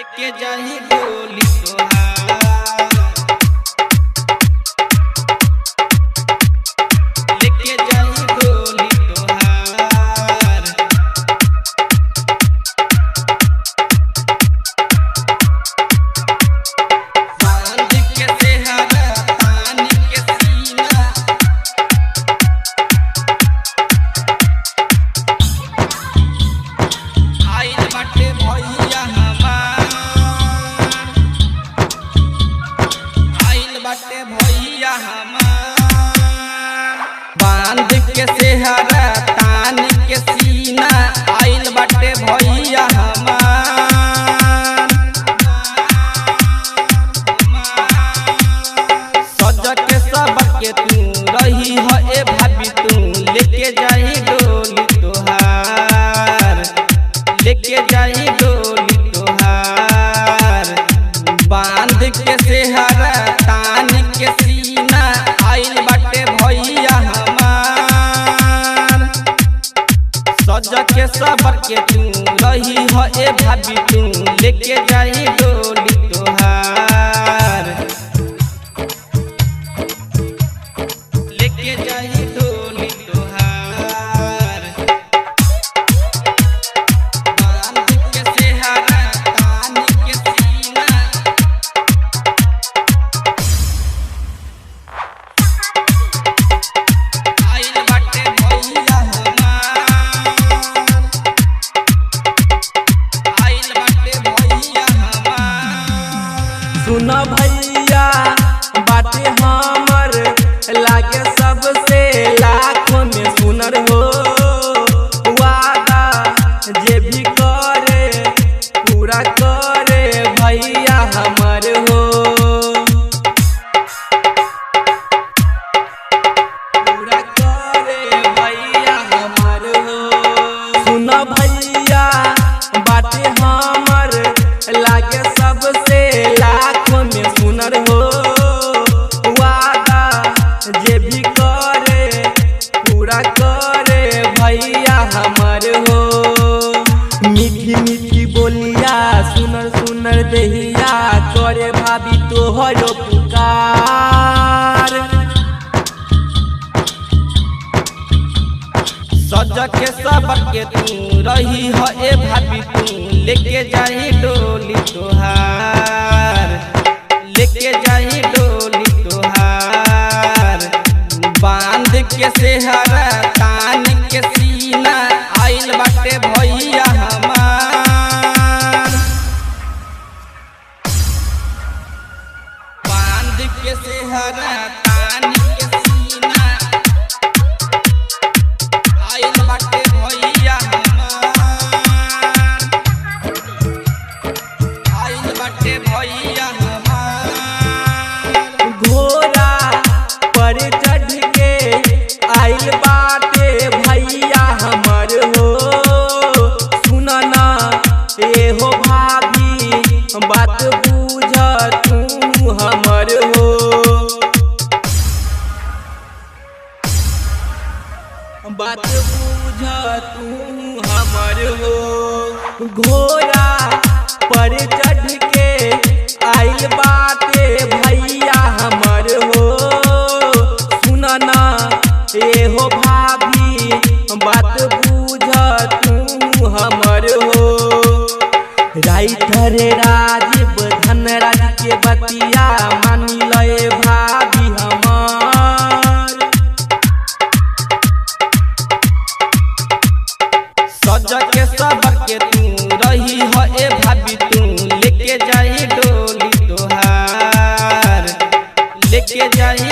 लेके जाही डोली तोहार, लेके जाही डोली तोहार। बांध के सेहरा तान के सीना, आइल बाटे भैया हमार, आइल बाटे भैया हमार। बांध के सेहरा तान के सीना, आइल बाटे भैया हमार। सज के सबके तू रही है ए भाभी, तू लेके जाही डोली तोहार, लेके जाही डोली तोहार। बांध के सेहरा तान के सीना, आइल बाटे भैया हमार। सज के सबर के तू रही है ए भाभी, तू लेके जाही डोली तोहार, लेके जाही डोली तोहार। बांध के सेहरा तान के सीना, आइल बाटे भैया हमार, आइल बाटे भैया हमार। सुन भैया बाटे हमर, लागे सबसे लाखों में सुनर हो। वादा जे भी करे पूरा करे भैया हमर हो, पूरा करे भैया हमर हो। सुन भैया बाटे हमर, लागे सबसे लाखों में सुनर हो। वादा जे भी करे पूरा करे भैया हमर हो। मीठी मीठी बोलिया सुनर सुनर देहिया, करे भाभी तोहरो पुकार। सज के सबर के तू रही है ए भाभी, तू लेके जाही डोली तोहार, लेके जाही डोली तोहार। बांध के सेहरा तान के सीना, आइल बाटे भैया हमार। बांध के सेहरा तान के सीना, आइल बाटे भैया हमार, आइल बाटे भैया हमार। घोड़ा पर चढ़ के आइल बाटे भैया हमर हो। सुनना एहो भाभी बात बूझ तू हमर हो, बात बूझ तू हमर हो। घोड़ा पर चढ़ के आइल बाटे भैया हमर हो। सुनना एहो भाभी बात बूझ तू हमर हो। राइटर राजीव धनराज के बतिया मानी लए भाभी हमार। सज के सबर के तू रही है ए भाभी, तू लेके जाही डोली तोहार, लेके जाही